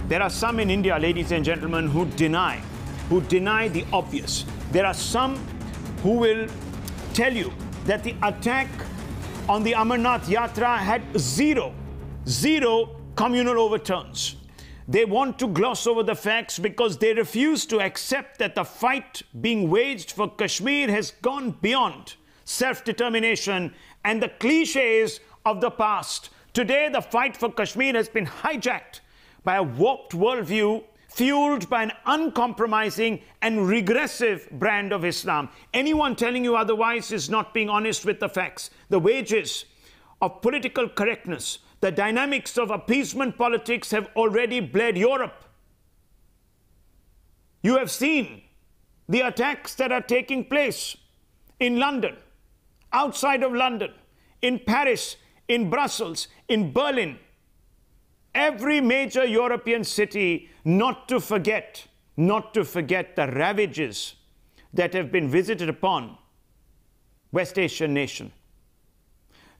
There are some in India, ladies and gentlemen, who deny the obvious. There are some who will tell you that the attack on the Amarnath Yatra had zero communal overturns. They want to gloss over the facts because they refuse to accept that the fight being waged for Kashmir has gone beyond self-determination and the cliches of the past. Today, the fight for Kashmir has been hijacked by a warped worldview fueled by an uncompromising and regressive brand of Islam. Anyone telling you otherwise is not being honest with the facts. The wages of political correctness, the dynamics of appeasement politics have already bled Europe. You have seen the attacks that are taking place in London, outside of London, in Paris, in Brussels, in Berlin. Every major European city, not to forget the ravages that have been visited upon West Asian nation.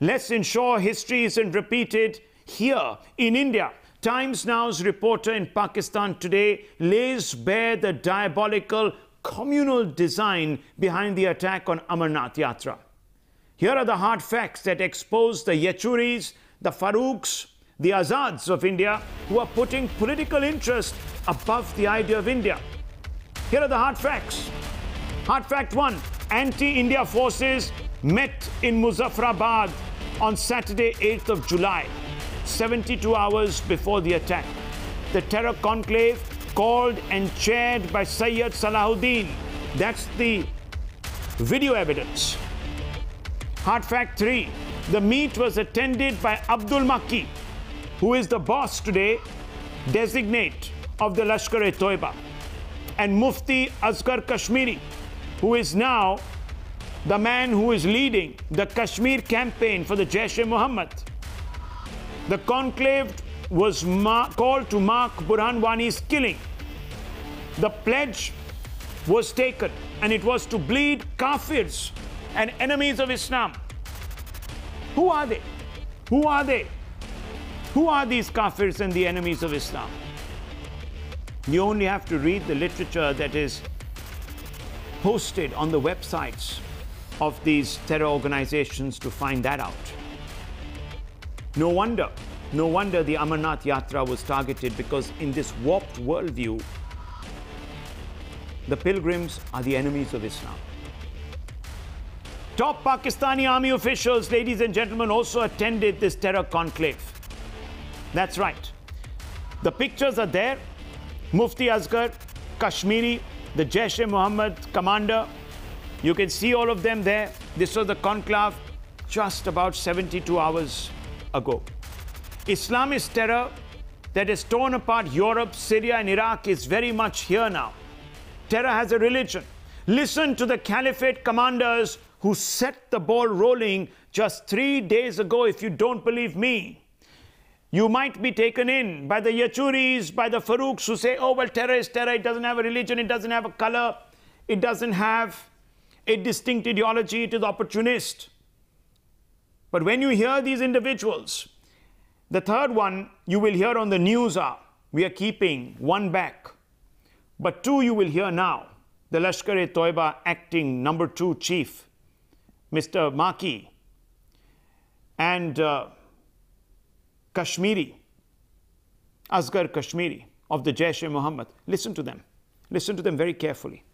Let's ensure history isn't repeated here in India. Times Now's reporter in Pakistan today lays bare the diabolical communal design behind the attack on Amarnath Yatra. Here are the hard facts that expose the Yechuris, the Farouks, the Azads of India, who are putting political interest above the idea of India. Here are the hard facts. Hard fact 1, anti-India forces met in Muzaffarabad on Saturday, 8th of July, 72 hours before the attack. The terror conclave called and chaired by Sayyid Salahuddin. That's the video evidence. Hard fact 3, the meet was attended by Abdul Makki, who is the boss today, designate of the Lashkar-e-Toiba, and Mufti Asghar Kashmiri, who is now the man who is leading the Kashmir campaign for the Jaish-e-Mohammed. The conclave was called to mark Burhan Wani's killing. The pledge was taken, and it was to bleed kafirs and enemies of Islam. Who are they? Who are they? Who are these kafirs and the enemies of Islam? You only have to read the literature that is posted on the websites of these terror organizations to find that out. No wonder the Amarnath Yatra was targeted, because in this warped worldview, the pilgrims are the enemies of Islam. Top Pakistani army officials, ladies and gentlemen, also attended this terror conclave. That's right. The pictures are there. Mufti Asghar Kashmiri, the Jaish-e-Mohammed commander. You can see all of them there. This was the conclave just about 72 hours ago. Islamist terror that has torn apart Europe, Syria, and Iraq is very much here now. Terror has a religion. Listen to the caliphate commanders who set the ball rolling just 3 days ago. If you don't believe me, you might be taken in by the Yechuris, by the Farouks who say, oh, well, terror is terror. It doesn't have a religion. It doesn't have a color. It doesn't have a distinct ideology. It is opportunist. But when you hear these individuals, the third one you will hear on the news are, we are keeping one back. But two you will hear now. The Lashkar-e-Toiba acting number 2 chief, Mr. Makki, and Kashmiri, Asghar Kashmiri of the Jaish-e-Mohammed. Listen to them. Listen to them very carefully.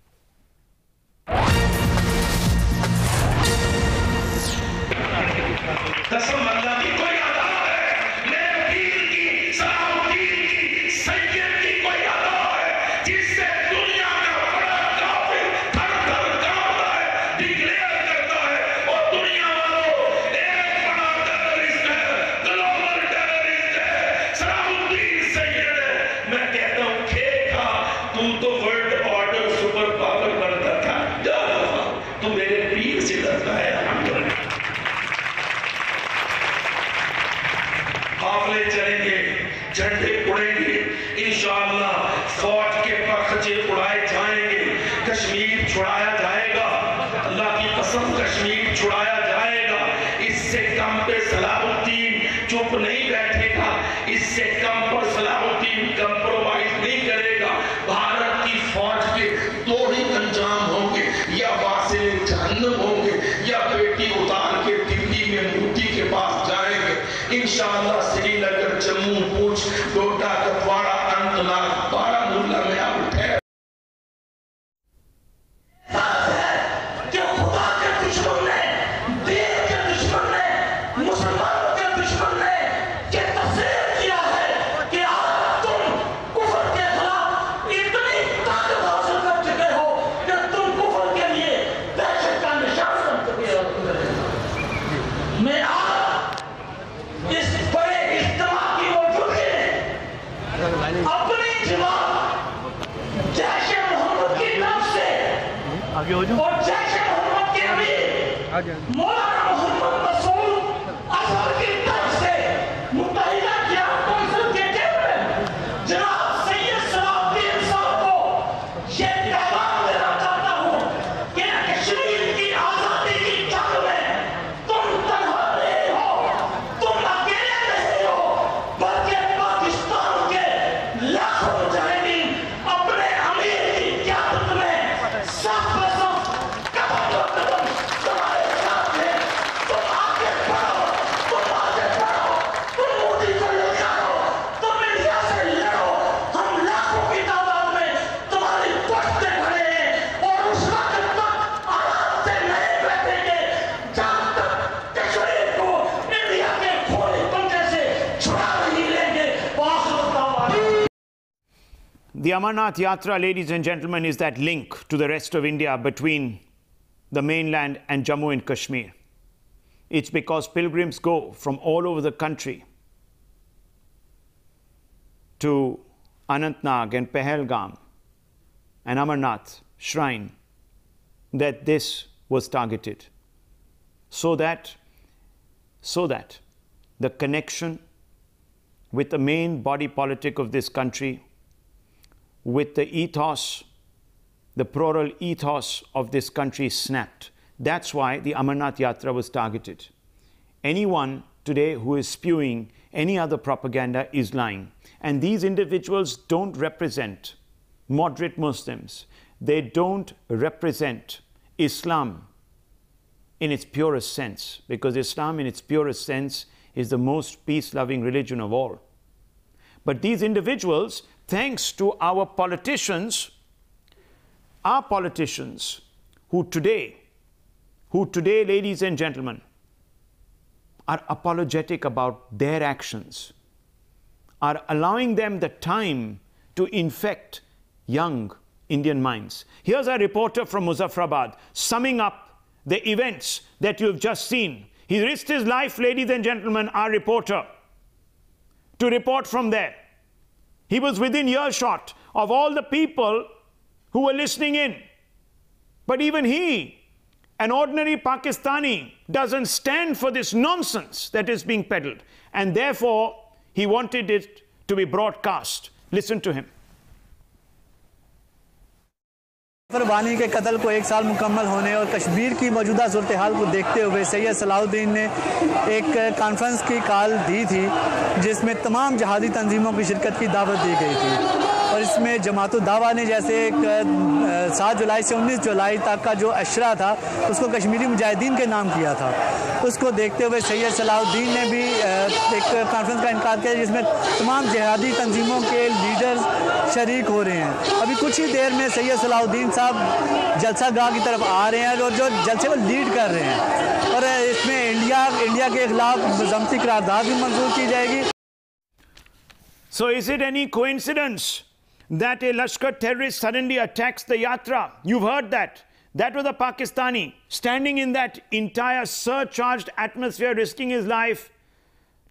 झंडे उड़ेंगे, इंशाअल्लाह फौज के पखचे उड़ाए जाएंगे, कश्मीर छुड़ाया जाएगा, अल्लाह की कसम कश्मीर छुड़ाया जाएगा। इससे कम पे सलाहुद्दीन चुप नहीं बैठेगा, इससे कम पर सलाहुद्दीन कंप्रोमाइज बलूच डोडा कपवाड़ा अनंतनाग बारामूला में आप ठहर और जैसे मोहम्मद के अमीर मौलाना मोहम्मद रसूल अजहर की तरफ से मुत्तहिदा किया कौंसिल के चेयरमैन जनाब सैयद सलाउद्दीन साहब को ये पैगाम देना चाहता हूँ कि कश्मीर की आजादी की जंग में तुम तन्हा नहीं हो, तुम अकेले नहीं हो, बल्कि पाकिस्तान के लाखों मुजाहिदीन अपने अमीर की क़यादत में सब The Amarnath Yatra, ladies and gentlemen, is that link to the rest of India between the mainland and Jammu and Kashmir. It's because pilgrims go from all over the country to Anantnag and Pahalgam and Amarnath shrine that this was targeted. So that the connection with the main body politic of this country, with the ethos, the plural ethos of this country snapped. That's why the Amarnath Yatra was targeted. Anyone today who is spewing any other propaganda is lying. And these individuals don't represent moderate Muslims. They don't represent Islam in its purest sense, because Islam in its purest sense is the most peace-loving religion of all. But these individuals, thanks to our politicians, who today, ladies and gentlemen, are apologetic about their actions, are allowing them the time to infect young Indian minds. Here's a reporter from Muzaffarabad summing up the events that you've just seen. He risked his life, ladies and gentlemen, our reporter, to report from there. He was within earshot of all the people who were listening in. But even he, an ordinary Pakistani, doesn't stand for this nonsense that is being peddled. And therefore, he wanted it to be broadcast. Listen to him. वानी के कत्ल को 1 साल मुकम्मल होने और कश्मीर की मौजूदा सूरत हाल को देखते हुए सैयद सलाउद्दीन ने एक कॉन्फ्रेंस की कॉल दी थी, जिसमें तमाम जहादी तंजीमों की शिरकत की दावत दी गई थी। और इसमें जमातुल दावा ने जैसे 7 जुलाई से 19 जुलाई तक का जो अशरा था उसको कश्मीरी मुजाहिदीन के नाम किया था। उसको देखते हुए सैयद सलाउद्दीन ने भी एक कॉन्फ्रेंस का इनकार किया, जिसमें तमाम जिहादी तंजीमों के लीडर्स शरीक हो रहे हैं। अभी कुछ ही देर में सैयद सलाउद्दीन साहब जलसा गाह की तरफ आ रहे हैं और जो जलसे को लीड कर रहे हैं, और इसमें इंडिया के खिलाफ ज़ब्ती करारदाद भी मंजूर की जाएगी। So is it any coincidence that a Lashkar terrorist suddenly attacks the Yatra? You've heard that. That was a Pakistani standing in that entire surcharged atmosphere, risking his life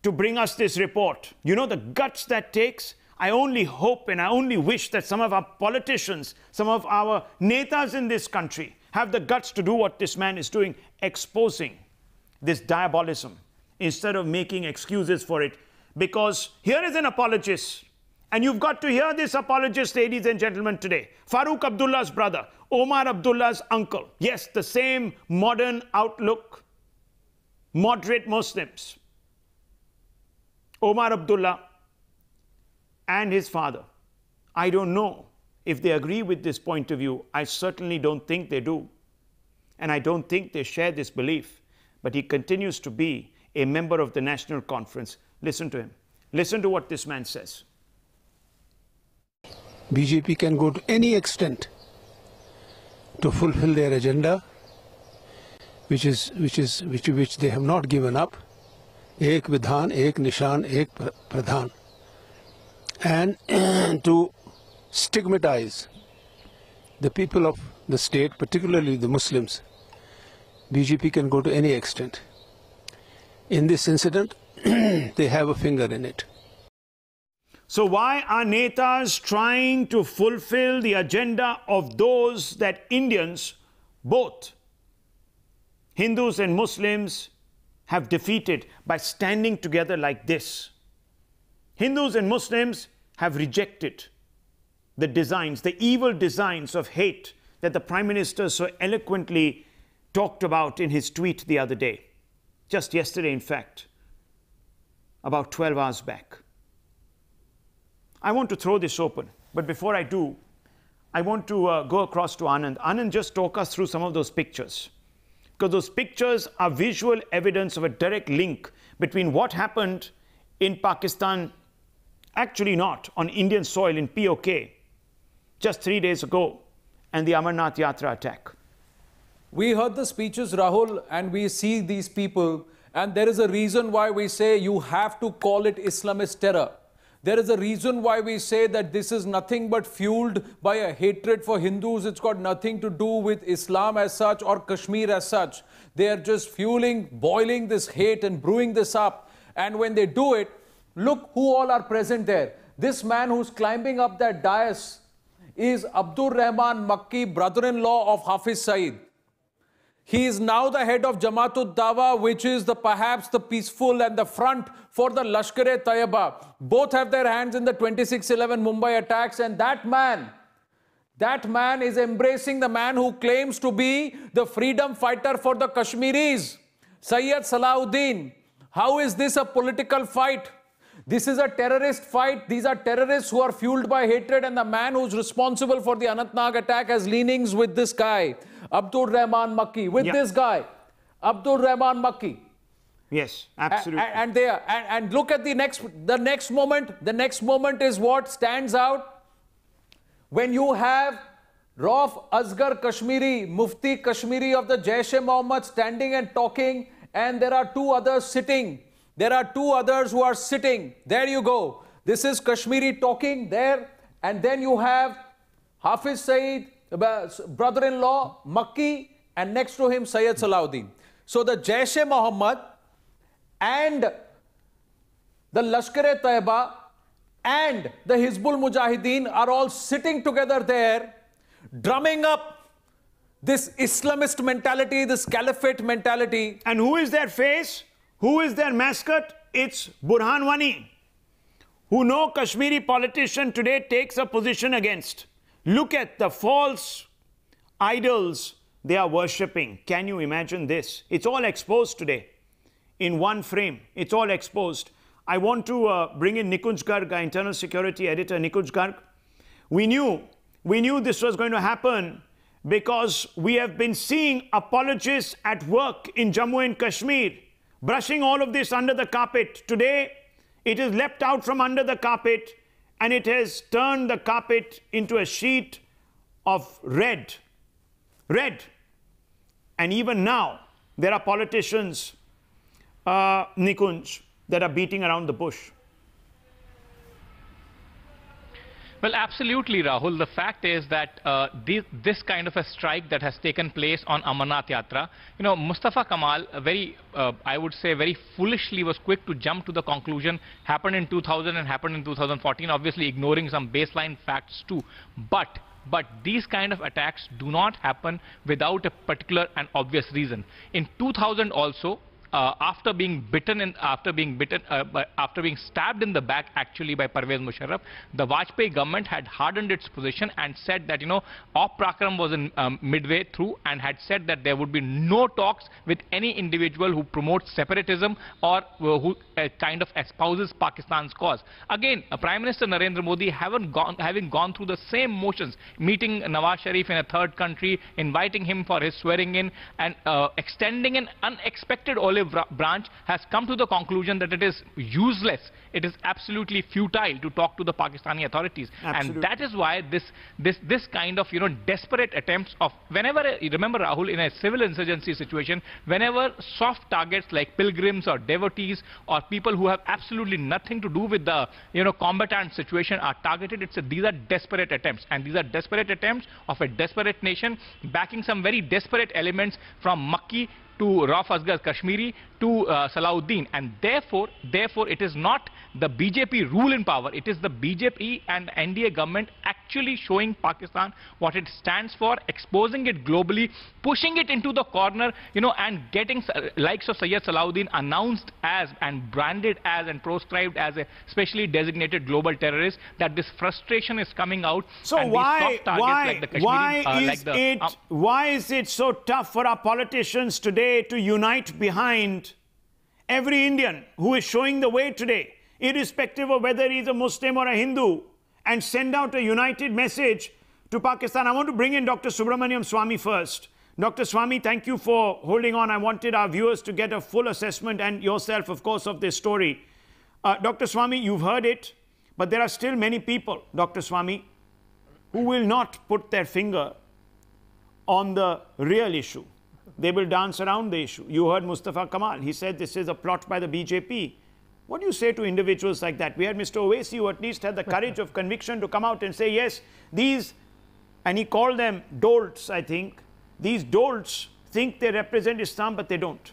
to bring us this report. You know the guts that takes? I only hope and I only wish that some of our politicians, some of our netas in this country have the guts to do what this man is doing, exposing this diabolism instead of making excuses for it. Because here is an apologist, and you've got to hear this apologist, ladies and gentlemen, today. Farooq Abdullah's brother, Omar Abdullah's uncle. Yes, the same modern outlook, moderate Muslims. Omar Abdullah and his father. I don't know if they agree with this point of view. I certainly don't think they do. And I don't think they share this belief. But he continues to be a member of the National Conference. Listen to him. Listen to what this man says. BJP can go to any extent to fulfill their agenda, which they have not given up. Ek Vidhan, Ek Nishan, Ek Pradhan. And to stigmatize the people of the state, particularly the Muslims. BJP can go to any extent. In this incident, they have a finger in it. So why are netas trying to fulfill the agenda of those that Indians, both Hindus and Muslims, have defeated by standing together like this? Hindus and Muslims have rejected the designs, the evil designs of hate that the Prime Minister so eloquently talked about in his tweet the other day. Just yesterday, in fact, about 12 hours back. I want to throw this open, but before I do, I want to go across to Anand. Anand, just talk us through some of those pictures, because those pictures are visual evidence of a direct link between what happened in Pakistan, actually not, on Indian soil in POK, just 3 days ago, and the Amarnath Yatra attack. We heard the speeches, Rahul, and we see these people, and there is a reason why we say you have to call it Islamist terror. There is a reason why we say that this is nothing but fueled by a hatred for Hindus. It's got nothing to do with Islam as such or Kashmir as such. They are just fueling, boiling this hate and brewing this up. And when they do it, look who all are present there. This man who's climbing up that dais is Abdur Rahman Makki, brother-in-law of Hafiz Saeed. He is now the head of Jamaatul Dawa, which is perhaps the peaceful and the front for the Lashkar-e-Taiba. Both have their hands in the 26/11 Mumbai attacks, and that man is embracing the man who claims to be the freedom fighter for the Kashmiris, Sayyid Salahuddin. How is this a political fight? This is a terrorist fight. These are terrorists who are fueled by hatred, and the man who's responsible for the Anantnag attack has leanings with this guy, Abdur Rahman Makki, with this guy, Abdur Rahman Makki. Yes, absolutely. And look at the next moment. The next moment is what stands out. When you have Rauf Asghar Kashmiri, Mufti Kashmiri of the Jaish-e-Mohammed standing and talking, and there are two others sitting. There are two others who are sitting. There you go. This is Kashmiri talking there. And then you have Hafiz Saeed, brother-in-law, Makki, and next to him, Sayyid Salahuddin. So the Jaish-e-Mohammed and the Lashkar-e-Taiba and the Hizbul Mujahideen are all sitting together there, drumming up this Islamist mentality, this Caliphate mentality. And who is their face? Who is their mascot? It's Burhan Wani, who no Kashmiri politician today takes a position against. Look at the false idols they are worshipping. Can you imagine this? It's all exposed today in one frame. It's all exposed. I want to bring in Nikunj Garg, our internal security editor. Nikunj Garg, we knew this was going to happen because we have been seeing apologists at work in Jammu and Kashmir, brushing all of this under the carpet. Today, it is leapt out from under the carpet and it has turned the carpet into a sheet of red. Red. And even now, there are politicians, Nikunj, that are beating around the bush. Well, absolutely, Rahul. The fact is that this kind of a strike that has taken place on Amarnath Yatra, Mustafa Kamal, I would say very foolishly was quick to jump to the conclusion happened in 2000 and happened in 2014, obviously ignoring some baseline facts too. But these kind of attacks do not happen without a particular and obvious reason. In 2000 also, after being stabbed in the back actually by Parvez Musharraf, the Vajpayee government had hardened its position and said that Op Prakram was in midway through and had said that there would be no talks with any individual who promotes separatism or who kind of espouses Pakistan's cause. Again, Prime Minister Narendra Modi having gone through the same motions, meeting Nawaz Sharif in a third country, inviting him for his swearing in, and extending an unexpected olive olive branch has come to the conclusion that it is useless, it is absolutely futile to talk to the Pakistani authorities. Absolutely. And that is why this kind of, desperate attempts of, whenever, you remember, Rahul, in a civil insurgency situation, whenever soft targets like pilgrims or devotees or people who have absolutely nothing to do with the, combatant situation are targeted, these are desperate attempts. And these are desperate attempts of a desperate nation backing some very desperate elements from Makki to Rauf Asghar Kashmiri to Salahuddin, and therefore it is not the BJP rule in power, it is the BJP and NDA government actually showing Pakistan what it stands for, exposing it globally, pushing it into the corner, and getting likes of Sayyid Salahuddin announced as and branded as and proscribed as a specially designated global terrorist, that this frustration is coming out. So and why is it so tough for our politicians today to unite behind every Indian who is showing the way today, irrespective of whether he's a Muslim or a Hindu, and send out a united message to Pakistan? I want to bring in Dr. Subramaniam Swamy first. Dr. Swamy, thank you for holding on. I wanted our viewers to get a full assessment, and yourself, of course, of this story. Dr. Swamy, you've heard it, but there are still many people, Dr. Swamy, who will not put their finger on the real issue. They will dance around the issue. You heard Mustafa Kamal. He said this is a plot by the BJP. What do you say to individuals like that? We had Mr. Owaisi, who at least had the courage of conviction to come out and say, yes, these, and he called them dolts, I think. These dolts think they represent Islam, but they don't.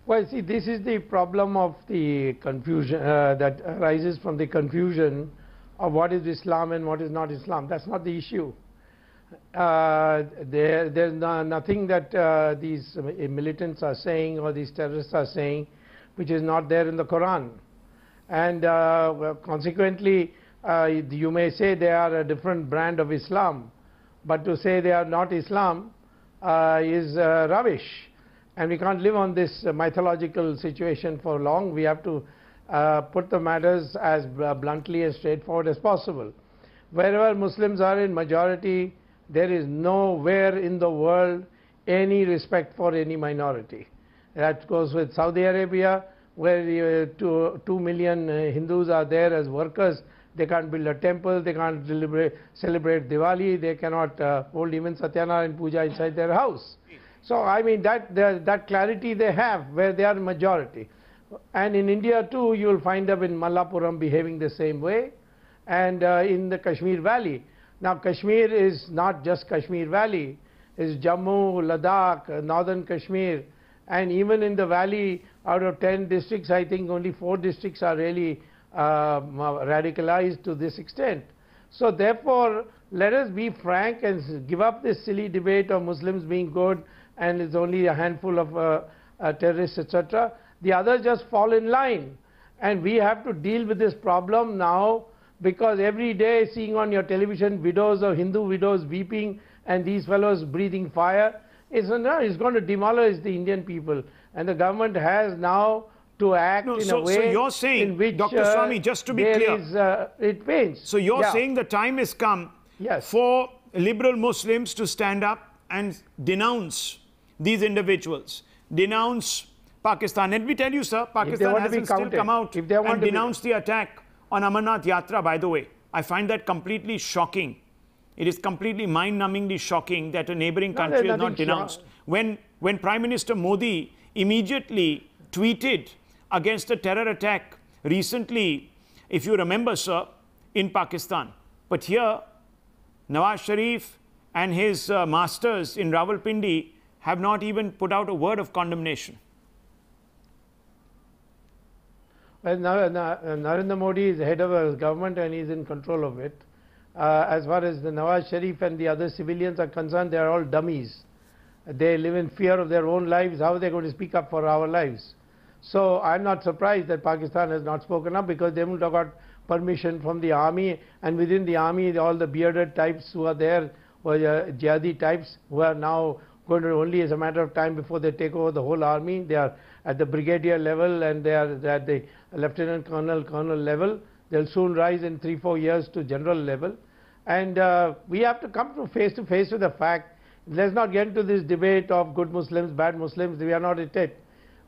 Well, see, this is the problem of the confusion that arises from the confusion of what is Islam and what is not Islam. That's not the issue. There's nothing that these militants are saying or these terrorists are saying which is not there in the Quran. And consequently, you may say they are a different brand of Islam, but to say they are not Islam is rubbish. And we can't live on this mythological situation for long. We have to put the matters as bluntly and straightforward as possible. Wherever Muslims are in majority, there is nowhere in the world any respect for any minority. That goes with Saudi Arabia, where 2 million Hindus are there as workers. They can't build a temple, they can't celebrate Diwali, they cannot hold even Satyanarayana Puja inside their house. So I mean that clarity they have where they are majority. And in India too, you will find them in Mallapuram behaving the same way, and in the Kashmir Valley. Now Kashmir is not just Kashmir Valley, it's Jammu, Ladakh, northern Kashmir, and even in the valley, out of 10 districts, I think only 4 districts are really radicalized to this extent. So therefore, let us be frank and give up this silly debate of Muslims being good and it's only a handful of terrorists, etc. The others just fall in line, and we have to deal with this problem now, because every day seeing on your television widows of Hindu widows weeping and these fellows breathing fire, it's going to demolish the Indian people, and the government has now to act in a way. So you're saying, in which, Dr. Swamy, just to be clear, it pains. So you're saying the time has come for liberal Muslims to stand up and denounce these individuals, denounce Pakistan. Let me tell you, sir, Pakistan hasn't still come out and denounced the attack on Amarnath Yatra, by the way. I find that completely shocking. It is completely mind-numbingly shocking that a neighboring country has not denounced. When Prime Minister Modi immediately tweeted against a terror attack recently, if you remember, sir, in Pakistan. But here, Nawaz Sharif and his masters in Rawalpindi have not even put out a word of condemnation. Well, Narendra Modi is head of a government and he is in control of it. As far as the Nawaz Sharif and the other civilians are concerned, they are all dummies. They live in fear of their own lives. How are they going to speak up for our lives? So I'm not surprised that Pakistan has not spoken up, because they haven't got permission from the army, and within the army all the bearded types who are there were jihadi types who are now going to, only as a matter of time before they take over the whole army. They are at the brigadier level and they are at the lieutenant colonel level. They'll soon rise in 3-4 years to general level. And we have to come to face with the fact, let's not get into this debate of good Muslims, bad Muslims. We are not at it.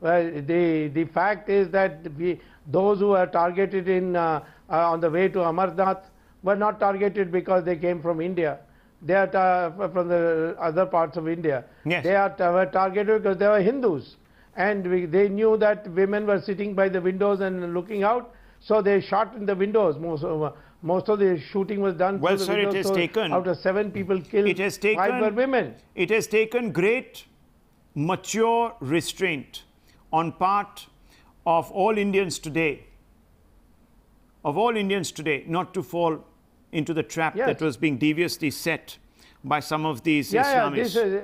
Well, the fact is that those who are targeted on the way to Amarnath were not targeted because they came from India. They are from the other parts of India. Yes. They were targeted because they were Hindus. And they knew that women were sitting by the windows and looking out, so they shot in the windows. Most of the shooting was done well, through sir, the windows. it has taken, out of 7 people killed, 5 were women. It has taken great, mature restraint on part of all Indians today, not to fall into the trap that was being deviously set by some of these Islamists.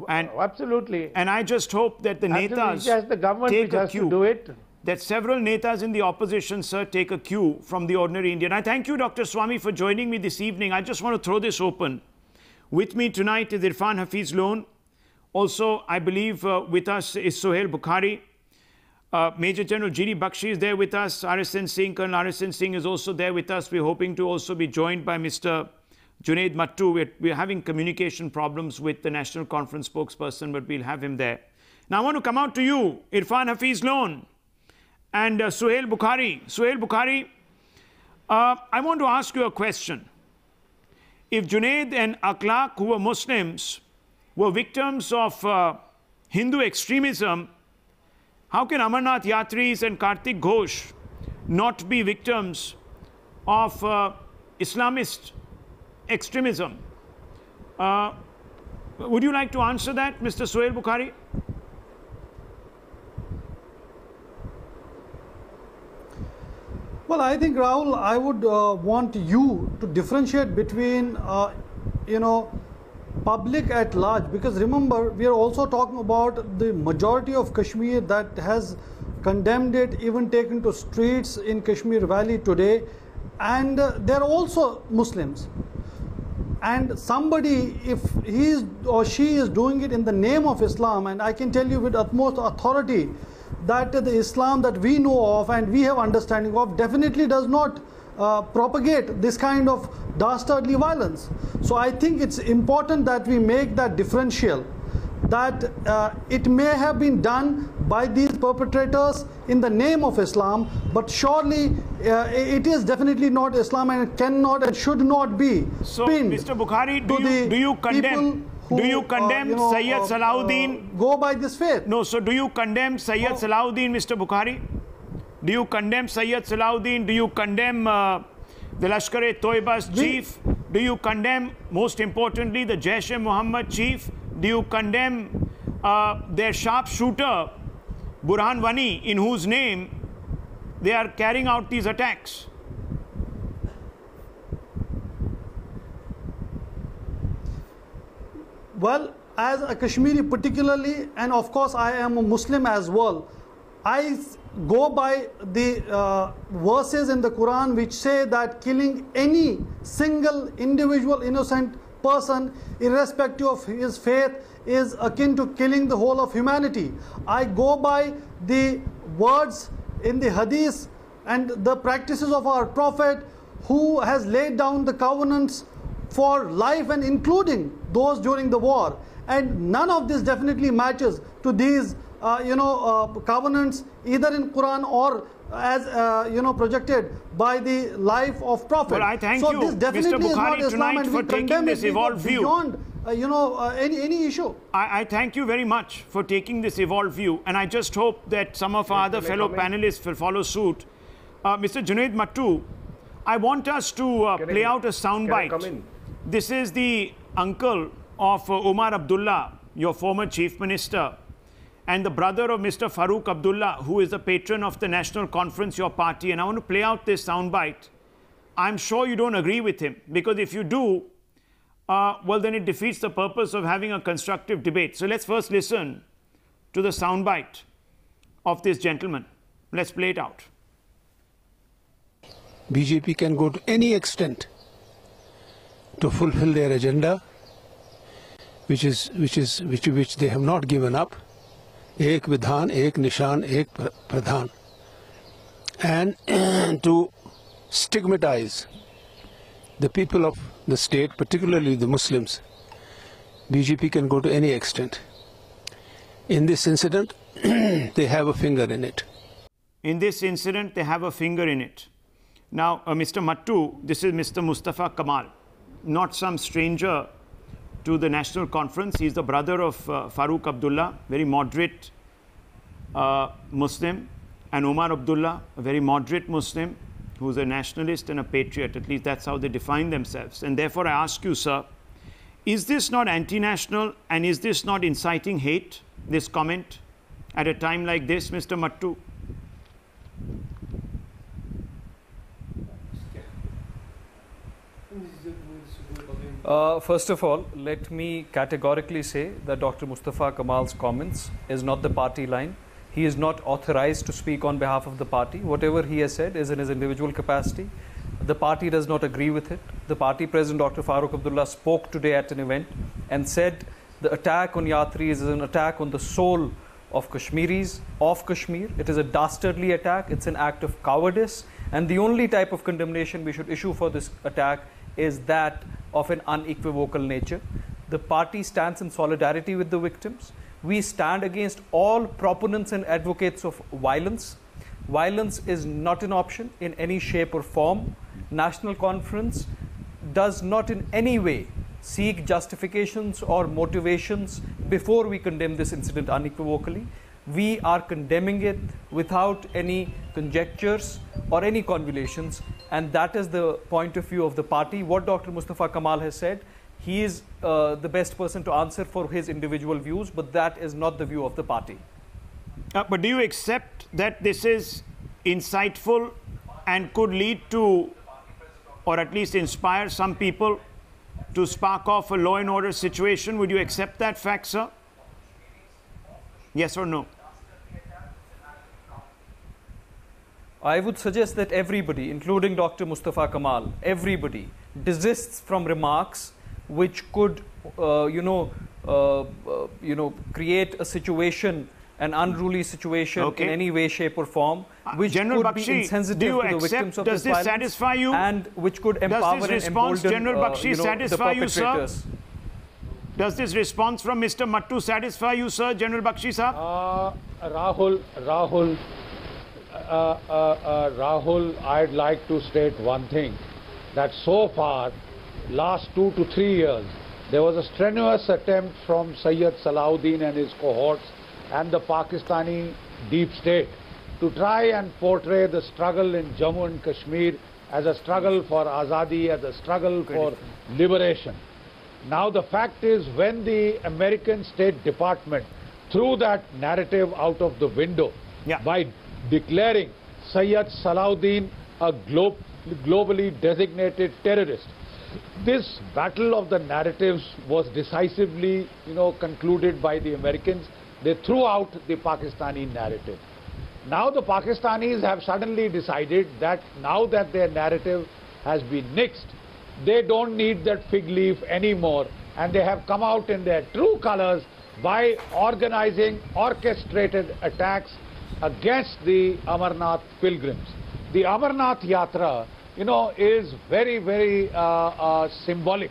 Absolutely. And I just hope that the netas the government take a has cue, to do it. that several netas in the opposition, sir, take a cue from the ordinary Indian. I thank you, Dr. Swami, for joining me this evening. I just want to throw this open. With me tonight is Irfan Hafiz Loan. Also, I believe with us is Sohail Bukhari. Major General G.D. Bakshi is there with us. RSN Singh, Colonel RSN Singh is also there with us. We're hoping to also be joined by Mr. Junaid Mattu. We're having communication problems with the National Conference spokesperson, but we'll have him there. Now, I want to come out to you, Irfan Hafiz Loan and Sohail Bukhari. Sohail Bukhari, I want to ask you a question. If Junaid and Akhlaq, who were Muslims, were victims of Hindu extremism, how can Amarnath Yatris and Kartik Ghosh not be victims of Islamist extremism? Would you like to answer that, Mr. Sohail Bukhari? Well, I think, Rahul, I would want you to differentiate between, public at large, because remember, we are also talking about the majority of Kashmir that has condemned it, even taken to streets in Kashmir Valley today, and they're also Muslims. And somebody, if he or she is doing it in the name of Islam, and I can tell you with utmost authority that the Islam that we know of and we have understanding of definitely does not propagate this kind of dastardly violence. So I think it's important that we make that differential, that it may have been done by these perpetrators in the name of Islam, but surely it is definitely not Islam, and it cannot and should not be. So, Mr. Bukhari, do you condemn? Do you condemn Sayyid Salahuddin? Go by this faith. No, so do you condemn Sayyid Salahuddin, Mr. Bukhari? Do you condemn Sayyid Salahuddin? Do you condemn the Lashkar-e-Toiba's chief? Do you condemn, most importantly, the Jaish-e-Muhammad chief? Do you condemn their sharpshooter, Burhan Wani, in whose name they are carrying out these attacks? Well, as a Kashmiri particularly, and of course I am a Muslim as well, I go by the verses in the Quran which say that killing any single individual innocent person, irrespective of his faith, is akin to killing the whole of humanity. I go by the words in the Hadith and the practices of our Prophet, who has laid down the covenants for life and including those during the war, and none of this definitely matches to these covenants either in Quran or as projected by the life of Prophet. Well, I thank so you, this definitely Mr. is not Bukhari, Islam, tonight and for we taking condemn this it evolved view. Beyond any issue. I thank you very much for taking this evolved view, and I just hope that some of our other fellow panelists will follow suit. Mr. Junaid Mattu, I want us to play out a soundbite. This is the uncle of Omar Abdullah, your former chief minister, and the brother of Mr. Farooq Abdullah, who is the patron of the National Conference, your party. And I want to play out this soundbite. I'm sure you don't agree with him, because if you do, well, then it defeats the purpose of having a constructive debate. So let's first listen to the soundbite of this gentleman. Let's play it out. BJP can go to any extent to fulfill their agenda, which they have not given up. Ek Vidhan, Ek Nishan, Ek Pradhan. And to stigmatize the people of the state, particularly the Muslims, BJP can go to any extent. In this incident, they have a finger in it. In this incident, they have a finger in it. Now, Mr. Mattu, this is Mr. Mustafa Kamal, not some stranger to the National Conference. He's the brother of Farooq Abdullah, very moderate Muslim, and Omar Abdullah, a very moderate Muslim, who's a nationalist and a patriot. At least that's how they define themselves. And therefore, I ask you, sir, is this not anti-national and is this not inciting hate, this comment, at a time like this, Mr. Mattu? First of all, let me categorically say that Dr. Mustafa Kamal's comments is not the party line. He is not authorized to speak on behalf of the party. Whatever he has said is in his individual capacity. The party does not agree with it. The party president, Dr. Farooq Abdullah, spoke today at an event and said the attack on Yatris is an attack on the soul of Kashmiris, of Kashmir. It is a dastardly attack. It's an act of cowardice. And the only type of condemnation we should issue for this attack is that of an unequivocal nature. The party stands in solidarity with the victims. We stand against all proponents and advocates of violence. Violence is not an option in any shape or form. National Conference does not in any way seek justifications or motivations before we condemn this incident unequivocally. We are condemning it without any conjectures or any convolutions, and that is the point of view of the party. What Dr. Mustafa Kamal has said, he is the best person to answer for his individual views, but that is not the view of the party. But do you accept that this is insightful and could lead to, or at least inspire some people to spark off a law and order situation? Would you accept that fact, sir? Yes or no? I would suggest that everybody, including Dr. Mustafa Kamal, everybody desists from remarks which could, create a situation, an unruly situation in any way, shape, or form, which General could Bakshi, be insensitive to the victims of does this violence, satisfy you? and which could empower and embolden General Bakshi satisfy the you, sir? perpetrators. Does this response from Mr. Mattu satisfy you, sir, General Bakshi sahab? Rahul, I'd like to state one thing, that so far, last 2 to 3 years, there was a strenuous attempt from Sayyid Salahuddin and his cohorts and the Pakistani deep state to try and portray the struggle in Jammu and Kashmir as a struggle for azadi, as a struggle for liberation. Now the fact is, when the American State Department threw that narrative out of the window by declaring Sayyid Salahuddin a globally designated terrorist, this battle of the narratives was decisively, concluded by the Americans. They threw out the Pakistani narrative. Now the Pakistanis have suddenly decided that now that their narrative has been nixed, they don't need that fig leaf anymore, and they have come out in their true colors by organizing orchestrated attacks against the Amarnath pilgrims. The Amarnath Yatra, is very, very symbolic.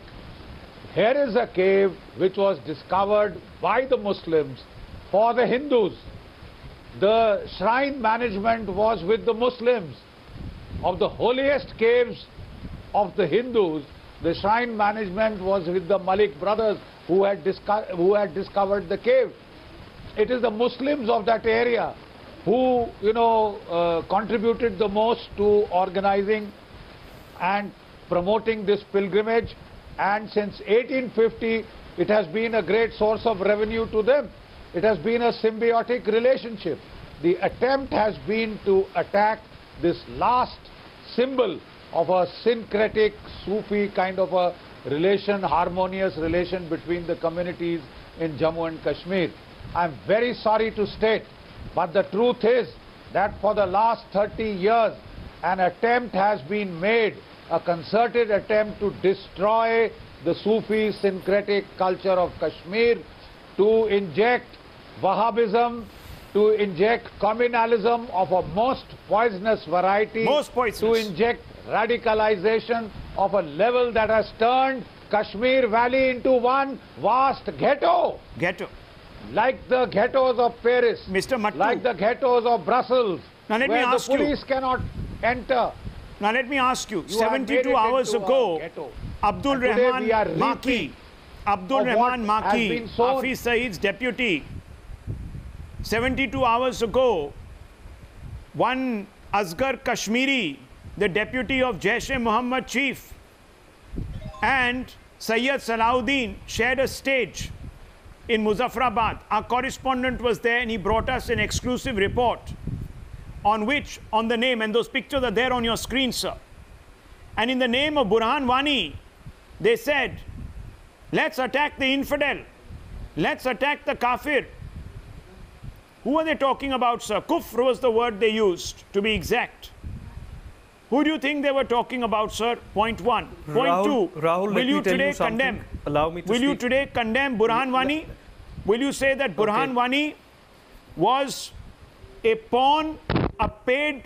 Here is a cave which was discovered by the Muslims for the Hindus. The shrine management was with the Muslims. Of the holiest caves of the Hindus, the shrine management was with the Malik brothers who had discovered the cave. It is the Muslims of that area who, contributed the most to organizing and promoting this pilgrimage, and since 1850 it has been a great source of revenue to them. It has been a symbiotic relationship. The attempt has been to attack this last symbol of a syncretic Sufi kind of a relation, harmonious relation between the communities in Jammu and Kashmir. I'm very sorry to state, but the truth is that for the last 30 years an attempt has been made, a concerted attempt to destroy the Sufi syncretic culture of Kashmir, to inject Wahhabism, to inject communalism of a most poisonous variety, to inject radicalization of a level that has turned Kashmir Valley into one vast ghetto. Ghetto. Like the ghettos of Paris. Mr. Mattu. Like the ghettos of Brussels. Now let me where ask the police cannot enter. Now let me ask you, You have made 72 it hours into a ago, ghetto. Abdul And today Rahman we are Maki, reaping Abdul of Rahman what has Maki, been sown. Hafiz Saeed's deputy, 72 hours ago, one Asghar Kashmiri, the deputy of Jaish-e-Mohammed chief, and Sayyid Salahuddin shared a stage in Muzaffarabad. Our correspondent was there and he brought us an exclusive report on which, on the name, and those pictures are there on your screen, sir. And in the name of Burhan Wani, they said, let's attack the infidel. Let's attack the kafir. Who are they talking about, sir? Kufr was the word they used, to be exact. Who do you think they were talking about, sir? Point one. Point two. Rahul, will you today condemn? Allow me to Will you today condemn Burhan Wani? Will you say that Burhan Wani was a pawn, a paid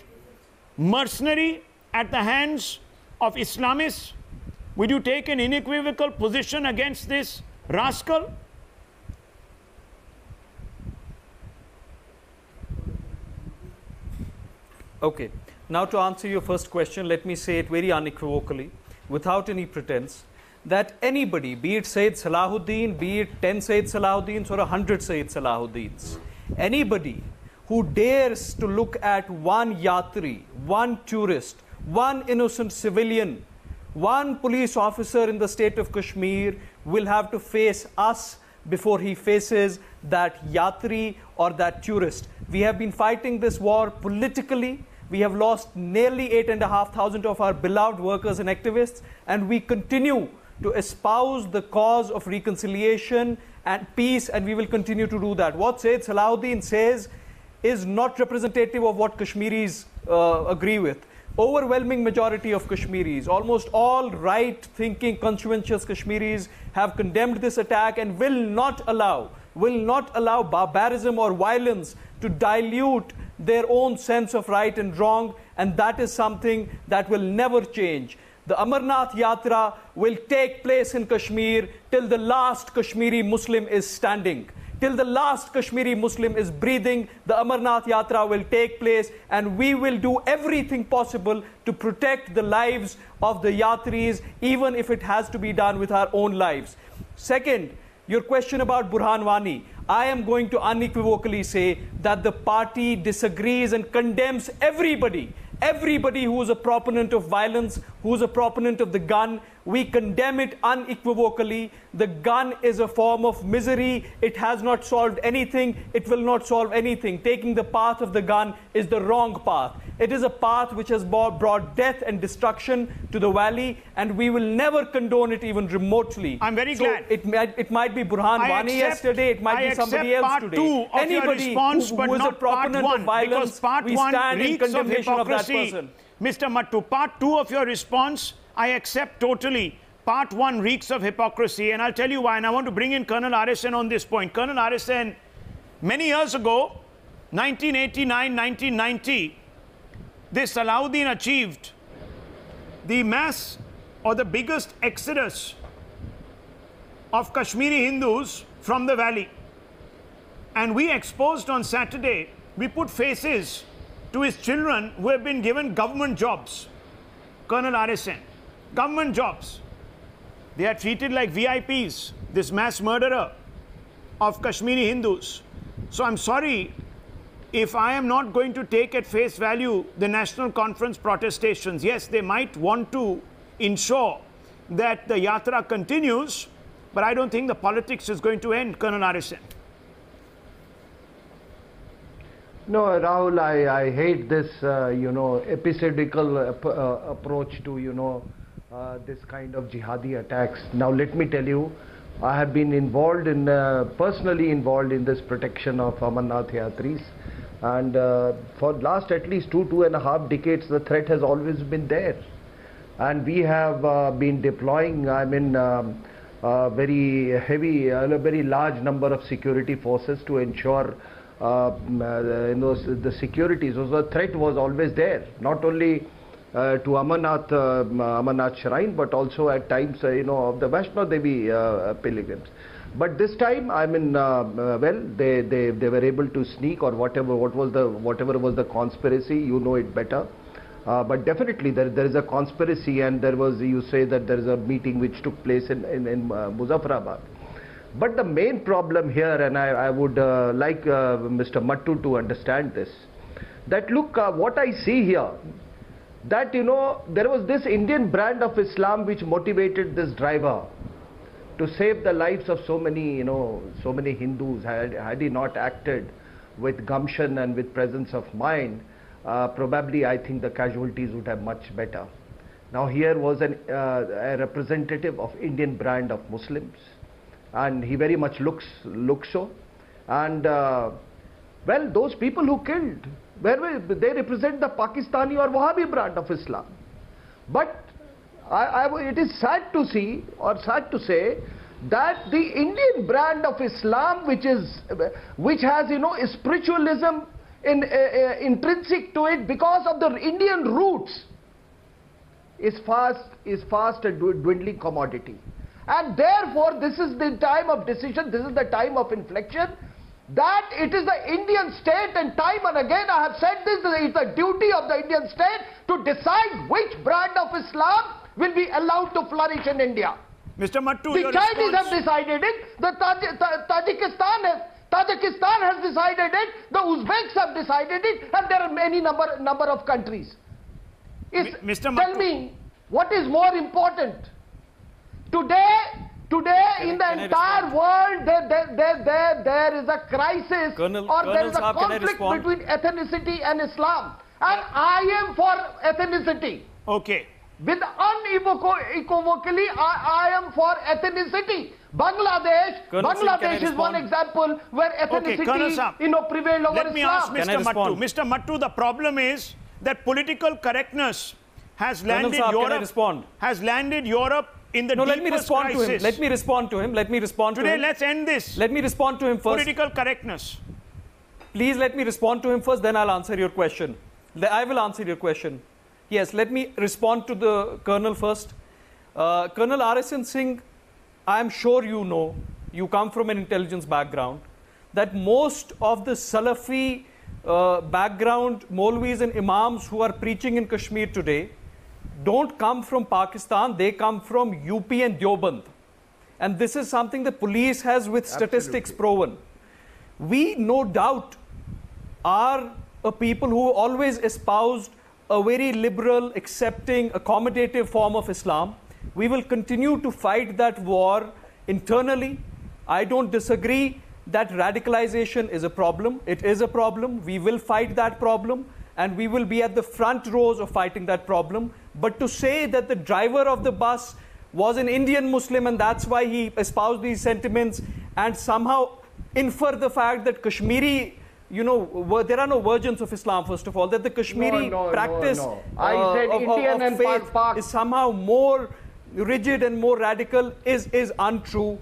mercenary at the hands of Islamists? Will you take an unequivocal position against this rascal? Okay. Now to answer your first question, let me say it very unequivocally, without any pretense, that anybody, be it Sayyid Salahuddin, be it 10 Sayyid Salahuddins or 100 Sayyid Salahuddins, anybody who dares to look at one yatri, one tourist, one innocent civilian, one police officer in the state of Kashmir will have to face us before he faces that yatri or that tourist. We have been fighting this war politically. We have lost nearly 8,500 of our beloved workers and activists, and we continue to espouse the cause of reconciliation and peace, and we will continue to do that. What Sayyid Salahuddin says is not representative of what Kashmiris agree with. Overwhelming majority of Kashmiris, almost all right-thinking, conscientious Kashmiris have condemned this attack and will not allow barbarism or violence to dilute their own sense of right and wrong, and that is something that will never change. The Amarnath Yatra will take place in Kashmir till the last Kashmiri Muslim is standing. Till the last Kashmiri Muslim is breathing, the Amarnath Yatra will take place, and we will do everything possible to protect the lives of the Yatris, even if it has to be done with our own lives. Second, your question about Burhan Wani. I am going to unequivocally say that the party disagrees and condemns everybody who is a proponent of violence, who is a proponent of the gun. We condemn it unequivocally. The gun is a form of misery. It has not solved anything. It will not solve anything. Taking the path of the gun is the wrong path. It is a path which has brought death and destruction to the valley, and we will never condone it even remotely. I'm very glad. It might be Burhan Wani yesterday, it might be somebody else today. Anybody who is a proponent of violence, we stand in condemnation of that person. Mr. Mattu, part 2 of your response, I accept totally. Part 1 reeks of hypocrisy, and I'll tell you why, and I want to bring in Colonel RSN on this point. Colonel RSN, many years ago, 1989, 1990, this Salahuddin achieved the mass or the biggest exodus of Kashmiri Hindus from the valley. And we exposed on Saturday, we put faces to his children who have been given government jobs. Colonel RSN, government jobs. They are treated like VIPs, this mass murderer of Kashmiri Hindus. So I'm sorry if I am not going to take at face value the National Conference protestations. Yes, they might want to ensure that the yatra continues, but I don't think the politics is going to end, Colonel RSN. No, Rahul, I hate this, episodical approach to, this kind of jihadi attacks. Now, let me tell you, I have been involved in, personally involved in this protection of Amarnath Yatris. And for last at least 2.5 decades, the threat has always been there. And we have been deploying, very heavy, a very large number of security forces to ensure the security. So the threat was always there. Not only to Amarnath Shrine, but also at times, of the Vaishno Devi pilgrims. But this time, I mean, well, they were able to sneak, or whatever was the conspiracy, you know it better. But definitely there is a conspiracy, and there was, you say that there is a meeting which took place in Muzaffarabad. But the main problem here, and I would like Mr. Mattu to understand this, that look, what I see here, that there was this Indian brand of Islam which motivated this driver to save the lives of so many Hindus. Had he not acted with gumption and with presence of mind, probably I think the casualties would have much better. Now here was a representative of Indian brand of Muslims, and he very much looks so. And well, those people who killed, they represent the Pakistani or Wahhabi brand of Islam. But it is sad to see, or sad to say, that the Indian brand of Islam, which has spiritualism intrinsic to it because of the Indian roots, is fast a dwindling commodity. And therefore, this is the time of decision, this is the time of inflection, that it is the Indian state, and time and again I have said this, it's the duty of the Indian state to decide which brand of Islam will be allowed to flourish in India. Mr. Mattu, the Chinese have decided it, the Tajikistan has decided it, the Uzbeks have decided it, and there are many number of countries. Mr. Tell me, what is more important? Today in the entire world, there is a crisis, there is a conflict between ethnicity and Islam. And I am for ethnicity. Okay. With unequivocally, I am for ethnicity. Bangladesh is one example where ethnicity, prevailed over Islam. Let me ask Mr. Mattu. Mr. Mattu, the problem is that political correctness has landed Europe in the deepest crisis. Let me respond to him. Today, let's end this. Let me respond to him first. Political correctness. Please let me respond to him first, then I'll answer your question. I will answer your question. Yes, let me respond to the Colonel first. Colonel RSN Singh, I am sure you know, you come from an intelligence background, that most of the Salafi background Maulvis and Imams who are preaching in Kashmir today don't come from Pakistan, they come from UP and Deoband. And this is something the police has with statistics proven. We no doubt are a people who always espoused a very liberal, accepting, accommodative form of Islam. We will continue to fight that war internally. I don't disagree that radicalization is a problem. It is a problem. We will fight that problem, and we will be at the front rows of fighting that problem. But to say that the driver of the bus was an Indian Muslim and that's why he espoused these sentiments, and somehow infer the fact that Kashmiri, there are no virgins of Islam, first of all, that the Kashmiri practice I said Indian and faith is somehow more rigid and more radical is untrue.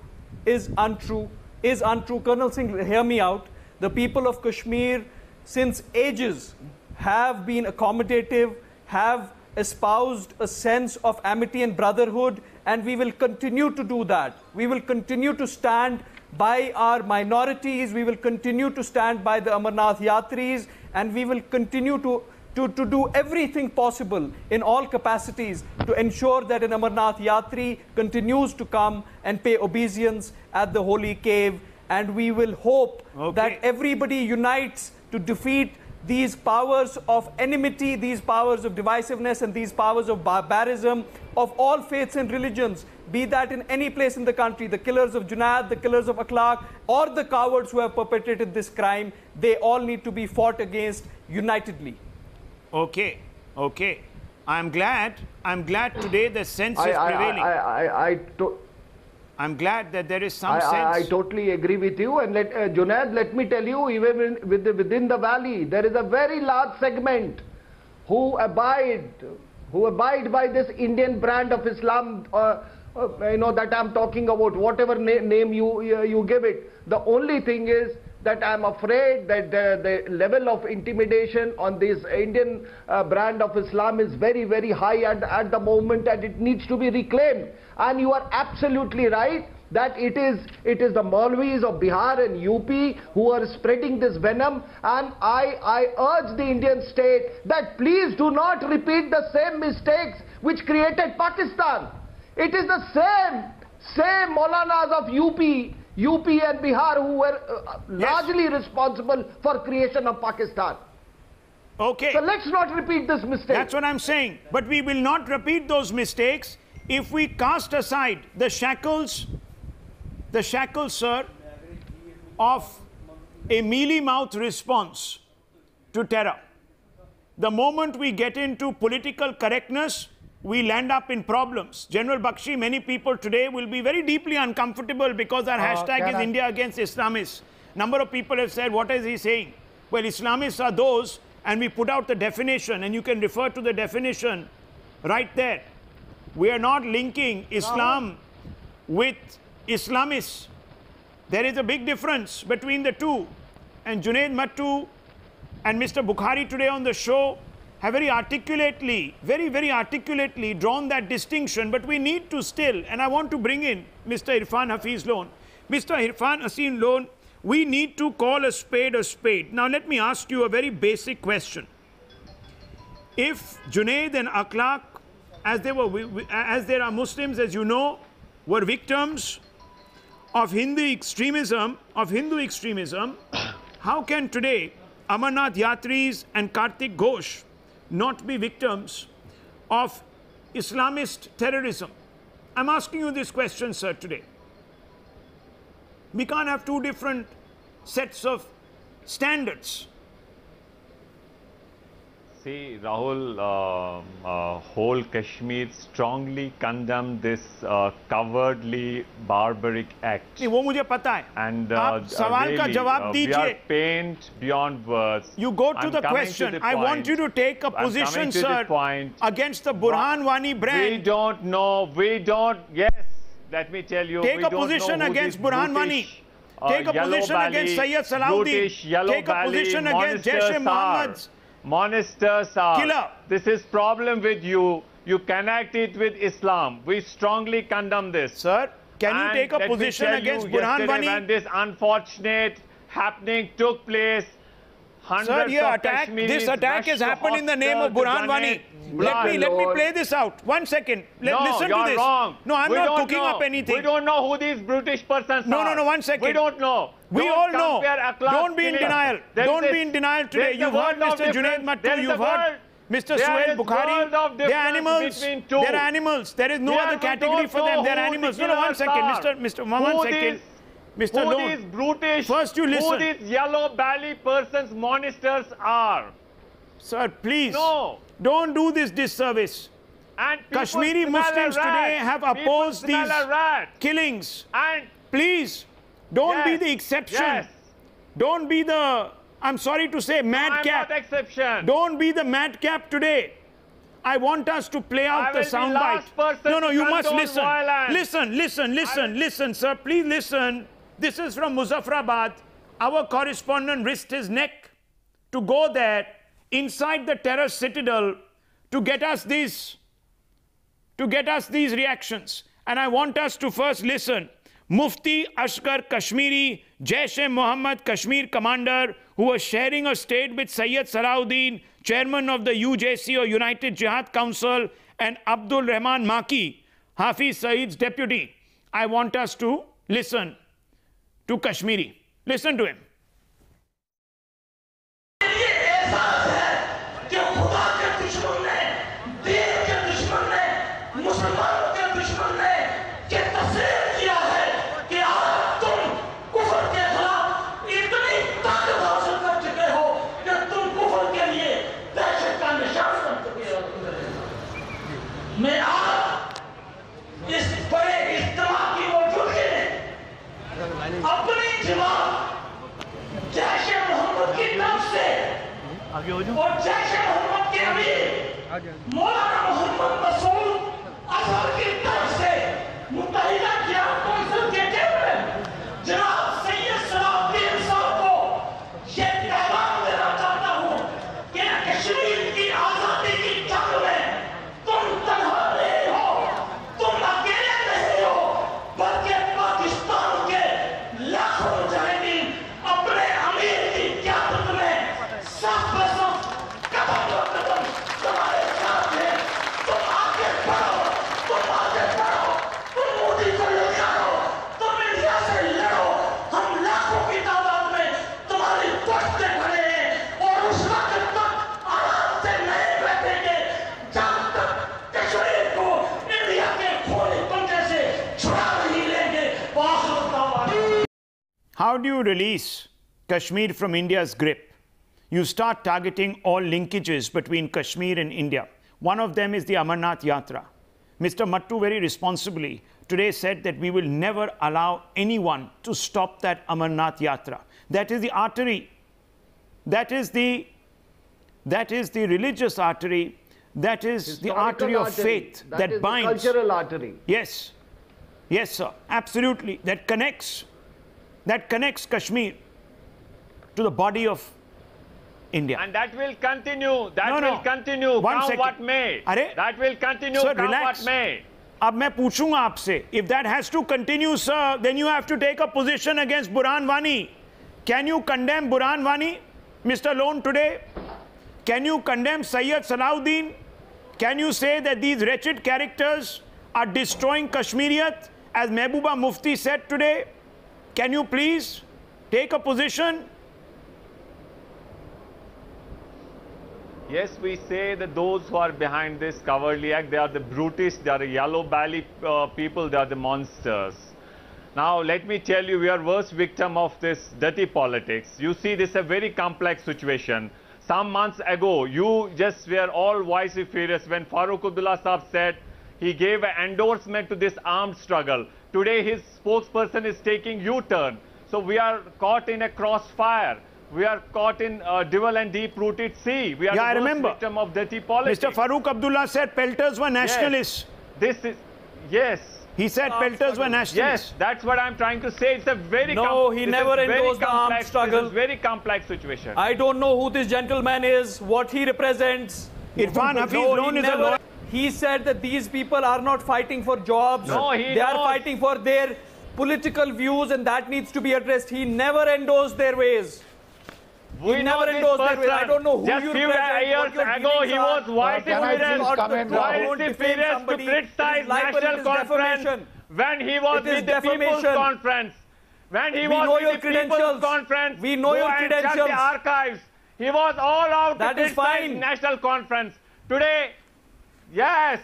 Colonel Singh, hear me out. The people of Kashmir since ages have been accommodative, have espoused a sense of amity and brotherhood, and we will continue to do that. We will continue to stand by our minorities, we will continue to stand by the Amarnath Yatris, and we will continue to do everything possible in all capacities to ensure that an Amarnath Yatri continues to come and pay obeisance at the holy cave, and we will hope that everybody unites to defeat these powers of enmity, these powers of divisiveness, and these powers of barbarism of all faiths and religions, be that in any place in the country, the killers of Junaid, the killers of Akhlaq, or the cowards who have perpetrated this crime. They all need to be fought against unitedly. Okay. I'm glad today the sense is prevailing. I'm glad that there is some sense. I totally agree with you. And Junaid, let me tell you, even within the valley, there is a very large segment who abide by this Indian brand of Islam, that I'm talking about, whatever name you give it. The only thing is that I'm afraid that the level of intimidation on this Indian brand of Islam is very, very high at the moment, and it needs to be reclaimed. And you are absolutely right that it is the Maulvis of Bihar and UP who are spreading this venom, and I urge the Indian state that please do not repeat the same mistakes which created Pakistan. It is the same Maulanas of UP and Bihar who were largely responsible for creation of Pakistan. Okay. So let's not repeat this mistake. That's what I'm saying. But we will not repeat those mistakes if we cast aside the shackles, sir, of a mealy-mouthed response to terror. The moment we get into political correctness, we land up in problems. General Bakshi, many people today will be very deeply uncomfortable because our hashtag is India against Islamists. Number of people have said, what is he saying? Well, Islamists are those, and we put out the definition, and you can refer to the definition right there. We are not linking Islam with Islamists. There is a big difference between the two. And Junaid Mattu and Mr. Bukhari today on the show have very articulately, very articulately drawn that distinction, but we need to still, and I want to bring in Mr. Irfan Hafiz Loan. Mr. Irfan Hafiz Loan, we need to call a spade a spade. Now let me ask you a very basic question. If Junaid and Akhlaq, as there are Muslims, as you know, were victims of Hindu extremism, how can today Amarnath Yatris and Kartik Ghosh not be victims of Islamist terrorism? I'm asking you this question, sir, today. We can't have two different sets of standards. See, Rahul, whole Kashmir strongly condemned this cowardly, barbaric act. वो मुझे पता है. And सवाल का जवाब we दीजिए. are pained beyond words. You go to the question. I want you to take a position, sir, against the Burhan Wani brand. We don't know. Yes, let me tell you. Take a position against Burhan Wani. Take a position against Sayyid Salahuddin. Take a position against Jaish-e-Mohammed's monsters are killer. This is problem with you. You connect it with Islam. We strongly condemn this. Sir, can you take a position against Burhan Wani? When this unfortunate happening took place, sir, this attack has happened in the name of Burhan Wani. Let me play this out. 1 second. Listen to this. Wrong. No, I'm not cooking up anything. We don't know who these brutish persons are. No, 1 second. We don't know. We all know. Don't be in denial. Don't be in denial today. You've heard Mr. Junaid Mattu. You've heard Mr. Suhail Bukhari. They're animals. They're animals. There is no other category for them. They're animals. No, 1 second. Mr. 1 second. Mr. Who Loan. these brutish, first you listen. Who these yellow belly persons, monsters are. Sir, please. No. Don't do this disservice. And Kashmiri Muslims today have opposed these killings. And please, don't be the exception. Yes. Don't be the, I'm sorry to say, madcap. I'm not exception. Don't be the madcap today. I want us to play out the soundbite. No, you must listen. Listen, sir. Please listen. This is from Muzaffarabad. Our correspondent risked his neck to go there inside the terror citadel to get us these reactions. And I want us to first listen. Mufti Asghar Kashmiri, Jaish-e-Mohammed Kashmir commander, who was sharing a state with Sayyid Salahuddin, chairman of the UJC or United Jihad Council, and Abdul Rahman Maki, Hafiz Saeed's deputy. I want us to listen to Kashmiri. Listen to him. मैं आज इस बड़े इज्तिमा की मौजूदगी में अपनी जवाब जैश-ए-मोहम्मद की तरफ से और जैश-ए-मोहम्मद के अमीर मौलाना मोहम्मद मसूद अजहर की तरफ से मुत्तहिदा किया कौंसिल के चेयरमैन जनाब सैयद सलाहुद्दीन साहब को How do you release Kashmir from India's grip? You start targeting all linkages between Kashmir and India. One of them is the Amarnath Yatra. Mr. Mattu very responsibly today said that we will never allow anyone to stop that Amarnath Yatra. That is the artery. That is the religious artery. That is the artery of faith that binds. The cultural artery. Yes. Yes, sir. Absolutely. That connects Kashmir to the body of India. And that will continue. That No. will continue. One Come second. what may. That will continue. Sir, come relax. what may. अब मैं पूछूंगा आपसे, if that has to continue, sir, then you have to take a position against Burhan Wani. Can you condemn Burhan Wani, Mr. Lone, today? Can you condemn Sayyid Salahuddin? Can you say that these wretched characters are destroying Kashmiriyat, as Mehbooba Mufti said today? Can you please take a position? Yes, we say that those who are behind this cowardly act, they are the brutish, they are the yellow belly people, they are the monsters. Now, let me tell you, we are worst victim of this dirty politics. You see, this is a very complex situation. Some months ago, you just were all vociferous when Farooq Abdullah Saab said he gave an endorsement to this armed struggle. Today, his spokesperson is taking U-turn. So we are caught in a crossfire. We are caught in dual and deep-rooted sea. We are the worst victim of dirty politics. Mr. Farooq Abdullah said pelters were nationalists. Yes. This is, yes. He said pelters were nationalists. Yes, that's what I'm trying to say. It's a very No, he never endorsed the armed struggle. It's a very complex situation. I don't know who this gentleman is, what he represents. Irfan Hafiz Loan is a lawyer. He said that these people are not fighting for jobs. No, they are fighting for their political views, and that needs to be addressed. He never endorsed their ways. We never endorsed their ways. I don't know who just you few years ago, he was vociferous to criticize National Conference when he was with the People's Conference. When he was with the People's Conference, we know your credentials. Check the archives. He was all out to criticize National Conference. Today, yes.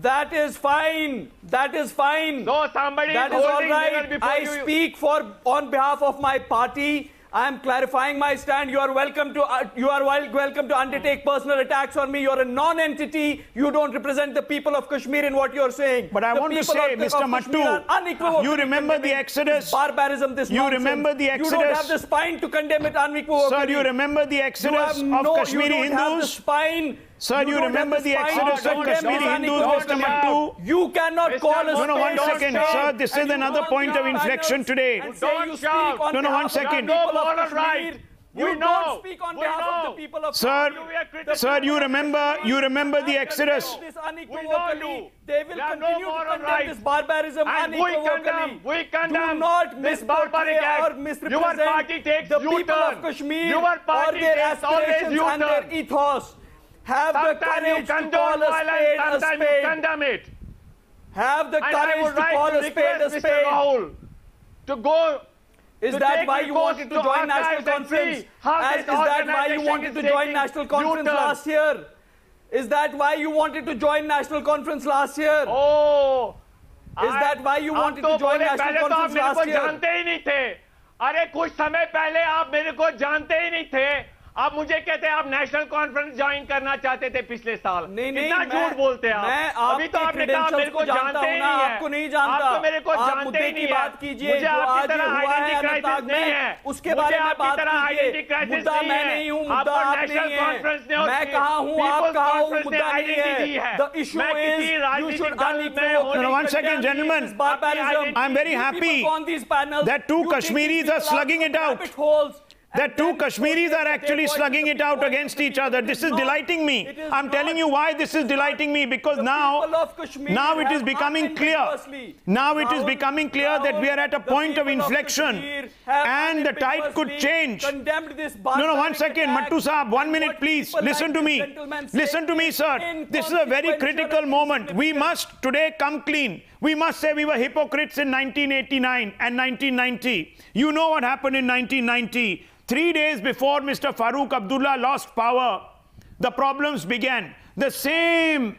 That is fine. That is fine. So somebody that is all right. I you. speak on behalf of my party. I am clarifying my stand. You are welcome to undertake personal attacks on me. You are a non-entity. You don't represent the people of Kashmir in what you are saying. But I want to say, Mr. Mattu, you remember the Exodus? Barbarism, this You remember the Exodus? You don't have the spine to condemn it unequivocally. Sir, you remember the Exodus of Kashmiri Hindus? You don't have the spine. Sir, you remember the Exodus of Kashmiri Hindus, Mr. Mattu? You cannot call us. No, one second. Sir, this is another point of inflection today. Don't shout. No, 1 second. You don't speak on behalf of the people of Kashmir. Sir, you remember the Exodus. They will continue to condemn this barbarism unequivocally. We condemn Do not this barbaric or act. misrepresent Your party takes the people of Kashmir Your party or their takes always aspirations and their U-turn. ethos. Have Sometimes the courage you to condone call a violence, spade a sometimes you spade. condemn it. Have the And I courage would to like call to a spade a request Mr. spade. Rahul to go. Is to that take why you recourse wanted to to join National archives and Conference? see how this Is that why you organization wanted is to join taking National Conference U-turn? last year? Is that why you wanted to join National Conference last year? Oh, is that why you wanted to join National Conference last year? जानते ही नहीं थे. अरे कुछ समय पहले आप मेरे को जानते ही नहीं थे. आप मुझे कहते हैं आप नेशनल कॉन्फ्रेंस ज्वाइन करना चाहते थे पिछले साल. कितना झूठ बोलते हैं आप. अभी तो आपने कहा मेरे को जानते ही नहीं है. आपको नहीं जानता. आप तो मेरे को जानते ही नहीं है. बात कीजिए. मुझे आपकी तरह आइडेंटिटी क्राइसिस नहीं है. उसके बारे में बात कीजिए. मुद्दा मैं नहीं हूं. मुद्दा आप नहीं है. मैं कहां हूं. आप कहां हो. मुद्दा नहीं है. The issue is you should unequivocally. One second, gentlemen. I'm very happy that two Kashmiris are slugging it out. That two Kashmiris are actually slugging it out against each other. This is delighting me. I'm telling you why this is delighting me, because now it is becoming clear. Now it is becoming clear that we are at a point of inflection and the tide could change. No, 1 second. Mattu Saab, 1 minute please. Listen to me. Listen to me, sir. This is a very critical moment. We must today come clean. We must say we were hypocrites in 1989 and 1990. You know what happened in 1990. 3 days before Mr. Farooq Abdullah lost power, the problems began. The same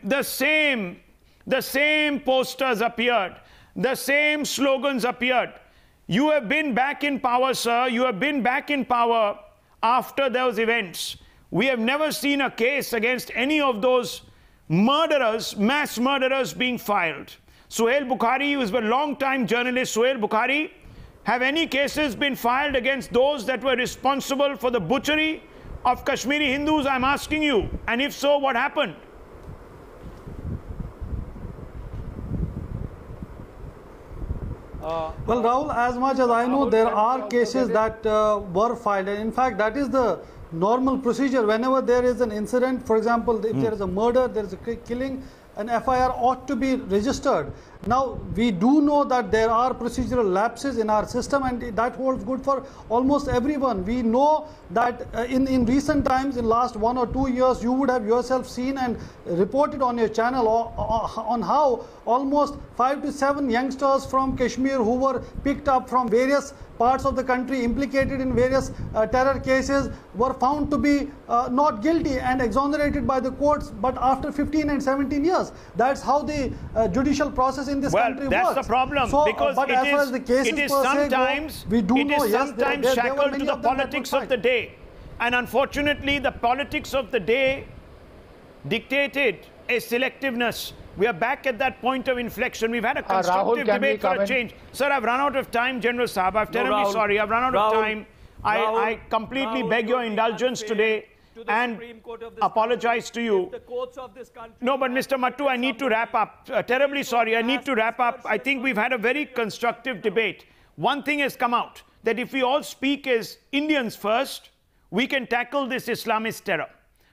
posters appeared. The same slogans appeared. You have been back in power, sir. You have been back in power after those events. We have never seen a case against any of those murderers, mass murderers being filed. Suhail Bukhari, who is a long-time journalist, Suhail Bukhari, have any cases been filed against those that were responsible for the butchery of Kashmiri Hindus? I'm asking you. And if so, what happened? Well, Rahul, as much as I know, there are cases that were filed. And in fact, that is the normal procedure. Whenever there is an incident, for example, if there is a murder, there is a killing, an FIR ought to be registered. Now, we do know that there are procedural lapses in our system, and that holds good for almost everyone. We know that in recent times, in last 1 or 2 years, you would have yourself seen and reported on your channel on how almost 5 to 7 youngsters from Kashmir who were picked up from various parts of the country, implicated in various terror cases, were found to be not guilty and exonerated by the courts, but after 15 and 17 years. That's how the judicial process in this country works. That's the problem, So, because but as far as the cases it is per se sometimes, go, we do know, yes, sometimes there shackled were to many the of them that politics were of the day. And unfortunately, the politics of the day dictated a selectiveness. We are back at that point of inflection. We've had a constructive debate for a change. Sir, I've run out of time, General Saab. I'm terribly sorry. I've run out of time. I completely beg your indulgence today and apologize to you. No, but Mr. Mattu, I need to wrap up. Terribly sorry. I need to wrap up. I think we've had a very constructive debate. One thing has come out, that if we all speak as Indians first, we can tackle this Islamist terror.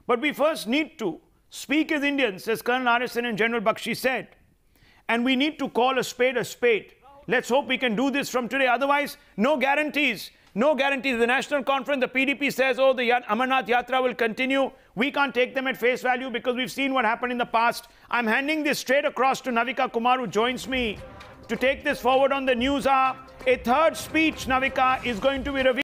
But we first need to speak as Indians, as Colonel Harrison and General Bakshi said. And we need to call a spade a spade. Let's hope we can do this from today. Otherwise, no guarantees. No guarantees. The National Conference, the PDP says, oh, the Amarnath Yatra will continue. We can't take them at face value because we've seen what happened in the past. I'm handing this straight across to Navika Kumar, who joins me to take this forward on the news hour. A third speech, Navika, is going to be revealed.